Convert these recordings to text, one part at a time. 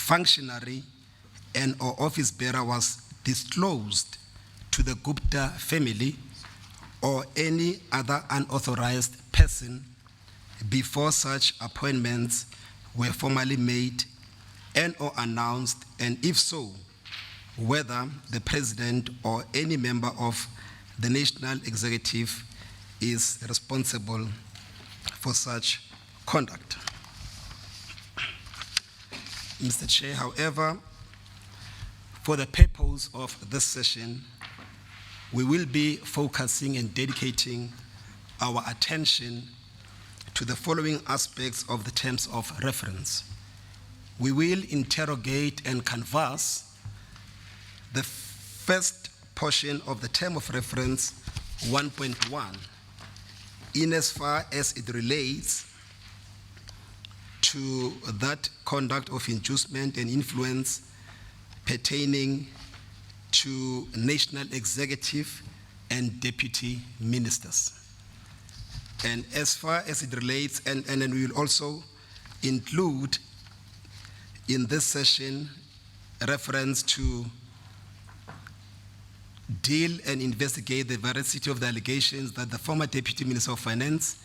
functionary and or office bearer was disclosed to the Gupta family or any other unauthorized person before such appointments were formally made and or announced, and if so, whether the president or any member of the national executive is responsible for such conduct. Mr. Chair, however, for the purpose of this session, we will be focusing and dedicating our attention to the following aspects of the terms of reference. We will interrogate and canvass the first portion of the term of reference 1.1 in as far as it relates to that conduct of inducement and influence pertaining to national executive and deputy ministers. And as far as it relates, and then we will also include in this session reference to deal and investigate the veracity of the allegations that the former Deputy Minister of Finance,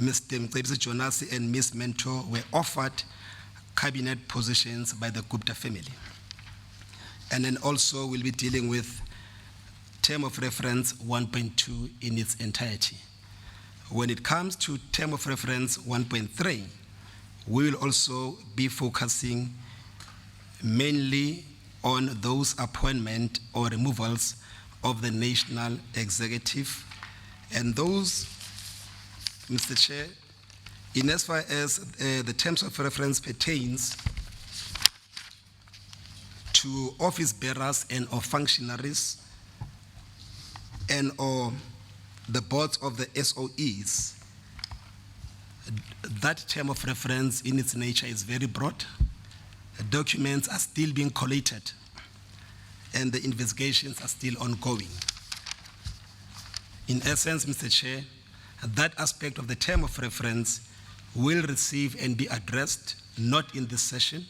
Mr. Mcebisi Jonas and Ms. Mentor were offered cabinet positions by the Gupta family. And then also we'll be dealing with term of reference 1.2 in its entirety. When it comes to term of reference 1.3, we will also be focusing mainly on those appointment or removals of the national executive. And those, Mr. Chair, in as far as the terms of reference pertains to office bearers and or functionaries and or the boards of the SOEs, that term of reference in its nature is very broad. Documents are still being collated and the investigations are still ongoing. In essence, Mr. Chair, that aspect of the term of reference will receive and be addressed not in this session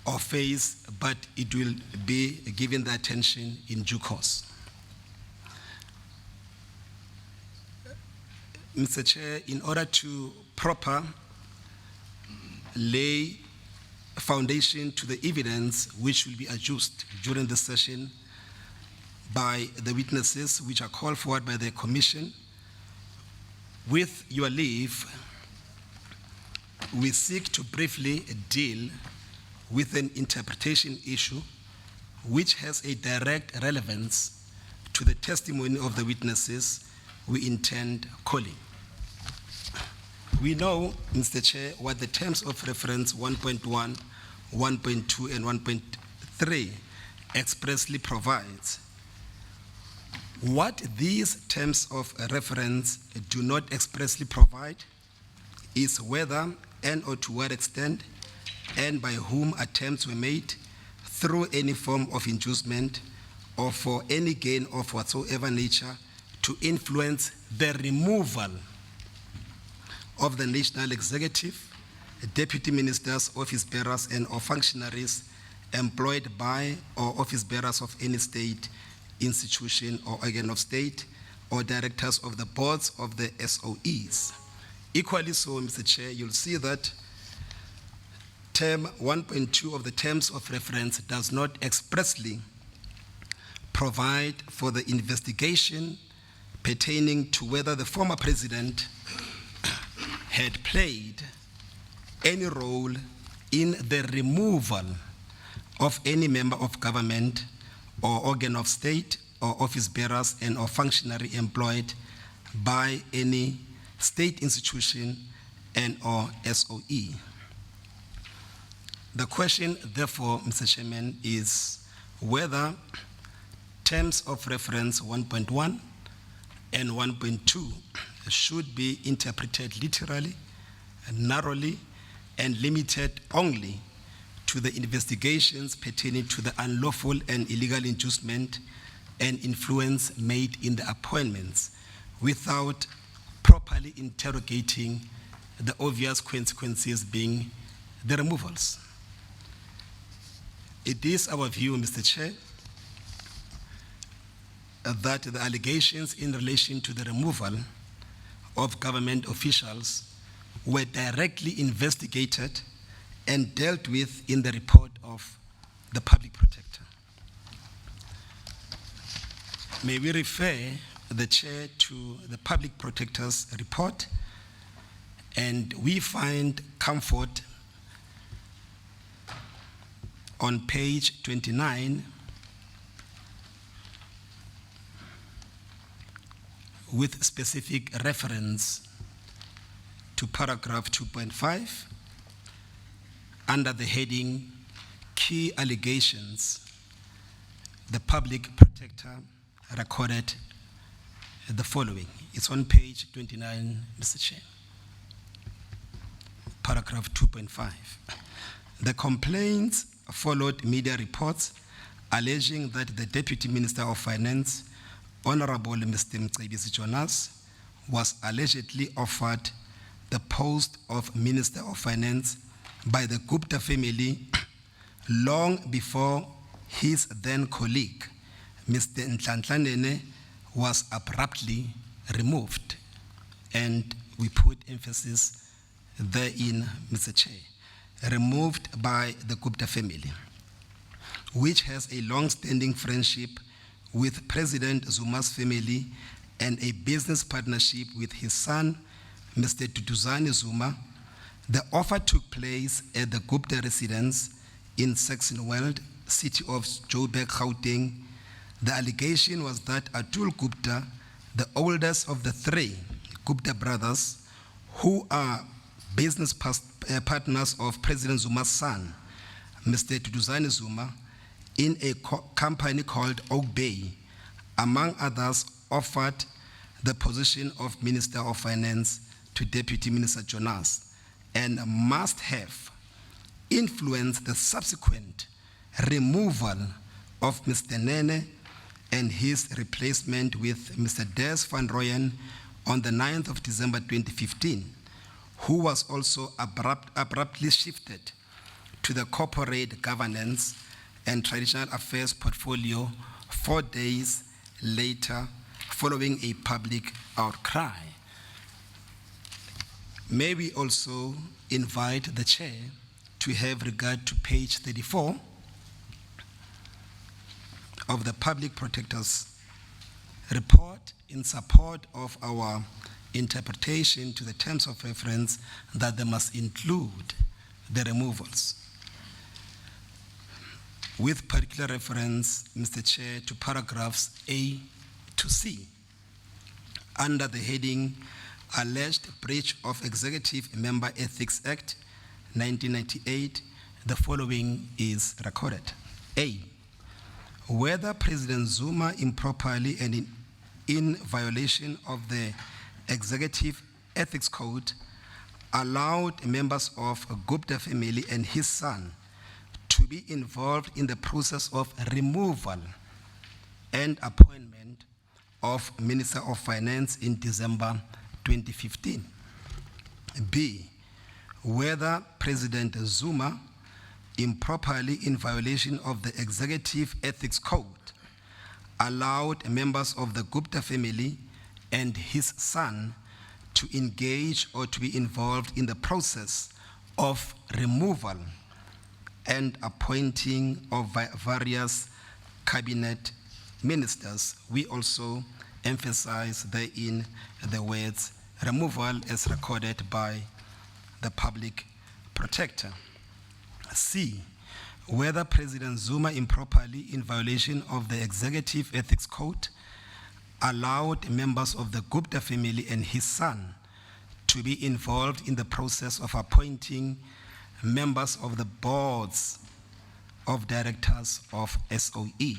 or phase, but it will be given the attention in due course. Mr. Chair, in order to proper lay foundation to the evidence which will be adduced during the session by the witnesses which are called forward by the Commission, with your leave, we seek to briefly deal with an interpretation issue which has a direct relevance to the testimony of the witnesses we intend calling. We know, Mr. Chair, what the terms of reference 1.1, 1.2, and 1.3 expressly provides. What these terms of reference do not expressly provide is whether and or to what extent and by whom attempts were made through any form of inducement or for any gain of whatsoever nature to influence the removal of the national executive, deputy ministers, office bearers, and or functionaries employed by or office bearers of any state, institution, or organ of state, or directors of the boards of the SOEs. Equally so, Mr. Chair, you'll see that term 1.2 of the terms of reference does not expressly provide for the investigation pertaining to whether the former president had played any role in the removal of any member of government or organ of state or office bearers and or functionary employed by any state institution and or SOE. The question, therefore, Mr. Chairman, is whether terms of reference 1.1 and 1.2 should be interpreted literally, narrowly, and limited only to the investigations pertaining to the unlawful and illegal inducement and influence made in the appointments without properly interrogating the obvious consequences being the removals. It is our view, Mr. Chair, that the allegations in relation to the removal of government officials were directly investigated and dealt with in the report of the Public Protector. May we refer the Chair to the Public Protector's report, and we find comfort on page 29 with specific reference to paragraph 2.5 under the heading Key Allegations. The Public Protector recorded the following. It's on page 29, Mr. Chair. Paragraph 2.5. The complaints followed media reports alleging that the Deputy Minister of Finance, Honorable Mr. Mcebisi Jonas, was allegedly offered the post of Minister of Finance by the Gupta family long before his then colleague, Mr. Nhlanhlanene, was abruptly removed. And we put emphasis therein, Mr. Chair, removed by the Gupta family, which has a long-standing friendship with President Zuma's family and a business partnership with his son, Mr. Duduzane Zuma. The offer took place at the Gupta residence in Saxonwold, city of Joburg, Gauteng. The allegation was that Atul Gupta, the oldest of the three Gupta brothers, who are business partners of President Zuma's son, Mr. Duduzane Zuma, in a company called Oak Bay, among others, offered the position of Minister of Finance to Deputy Minister Jonas, and must have influenced the subsequent removal of Mr. Nene and his replacement with Mr. Des van Rooyen on the 9th of December 2015, who was also abruptly shifted to the corporate governance and traditional affairs portfolio 4 days later following a public outcry. May we also invite the Chair to have regard to page 34 of the Public Protector's report in support of our interpretation to the terms of reference that they must include the removals. With particular reference, Mr. Chair, to paragraphs A to C, under the heading Alleged Breach of Executive Member Ethics Act 1998, the following is recorded. A, whether President Zuma improperly and in violation of the Executive Ethics Code allowed members of a Gupta family and his son to be involved in the process of removal and appointment of Minister of Finance in December 2015. B, whether President Zuma improperly in violation of the Executive Ethics Code allowed members of the Gupta family and his son to engage or to be involved in the process of removal and appointing of various cabinet ministers. We also emphasize therein the words removal as recorded by the Public Protector. C, whether President Zuma improperly in violation of the Executive Ethics Code allowed members of the Gupta family and his son to be involved in the process of appointing members of the boards of directors of SOE.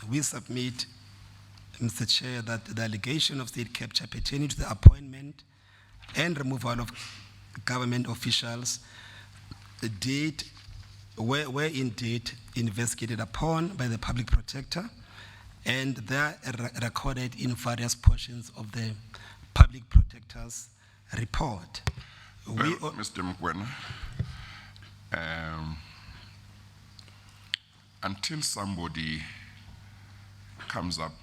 We submit, Mr. Chair, that the allegation of state capture pertaining to the appointment and removal of government officials were indeed investigated upon by the Public Protector, and they are recorded in various portions of the Public Protector's report. Well, Mr. Mkwena, until somebody comes up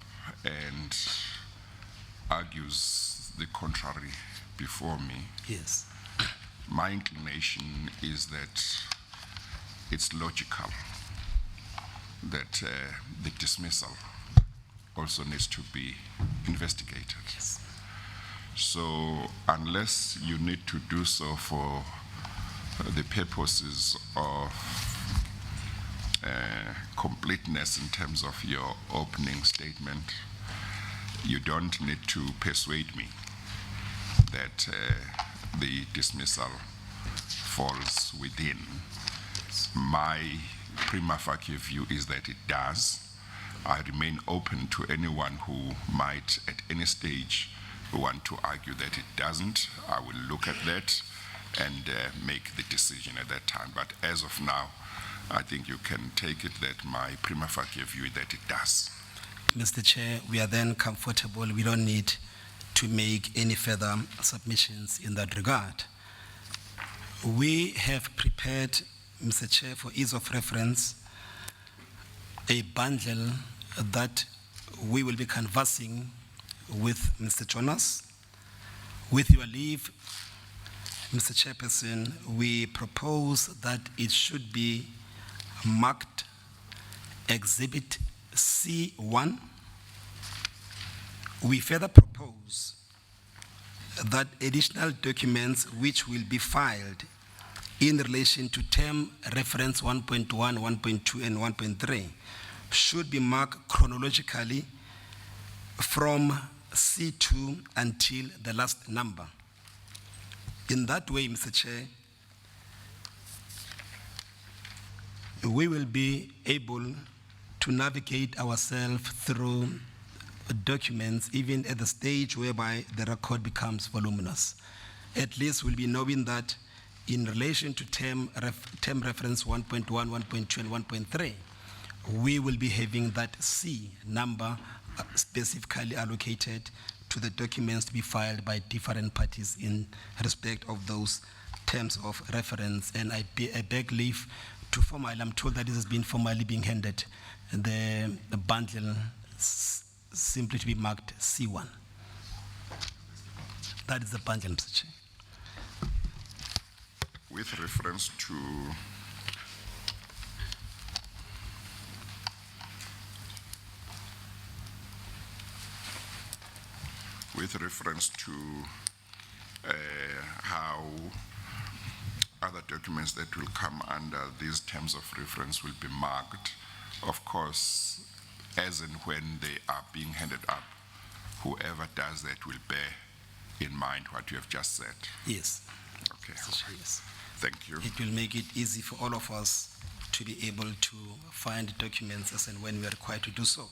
and argues the contrary before me, Yes. my inclination is that it's logical that the dismissal also needs to be investigated. Yes. So unless you need to do so for the purposes of completeness in terms of your opening statement, you don't need to persuade me that the dismissal falls within. My prima facie view is that it does. I remain open to anyone who might at any stage want to argue that it doesn't. I will look at that and make the decision at that time. But as of now, I think you can take it that my prima facie view is that it does. Mr. Chair, we are then comfortable. We don't need to make any further submissions in that regard. We have prepared, Mr. Chair, for ease of reference, a bundle that we will be conversing with Mr. Jonas. With your leave, Mr. Chairperson, we propose that it should be marked Exhibit C1. We further propose that additional documents which will be filed in relation to term reference 1.1, 1.2, and 1.3 should be marked chronologically from C2 until the last number. In that way, Mr. Chair, we will be able to navigate ourselves through documents even at the stage whereby the record becomes voluminous. At least we'll be knowing that in relation to term reference 1.1, 1.2, and 1.3, we will be having that C number specifically allocated to the documents to be filed by different parties in respect of those terms of reference. And I beg leave to formally, I'm told that this has been formally being handed, the bundle simply to be marked C1. That is the bundle, Mr. Chair. With reference to how other documents that will come under these terms of reference will be marked, of course, as and when they are being handed up, whoever does that will bear in mind what you have just said. Yes. Okay. Yes. Thank you. It will make it easy for all of us to be able to find documents as and when we are required to do so.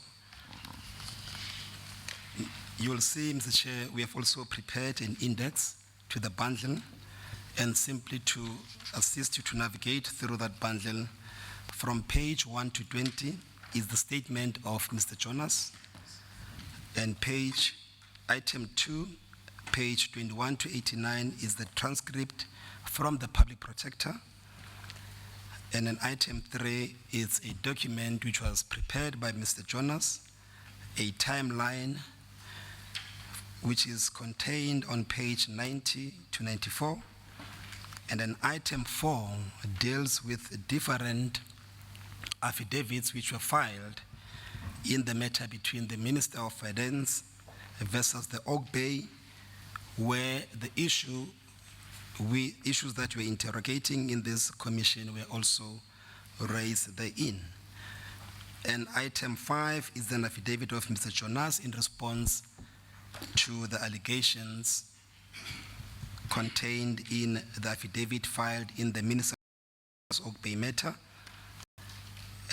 You will see, Mr. Chair, we have also prepared an index to the bundle, and simply to assist you to navigate through that bundle, from page 1 to 20 is the statement of Mr. Jonas, and item 2, page 21 to 89 is the transcript from the public protector, and then item 3 is a document which was prepared by Mr. Jonas, a timeline which is contained on page 90 to 94. And then item 4 deals with different affidavits which were filed in the matter between the Minister of Finance versus the Oak Bay, where the issues that we're interrogating in this commission were also raised therein. And item 5 is an affidavit of Mr. Jonas in response to the allegations contained in the affidavit filed in the Minister's Oak Bay matter.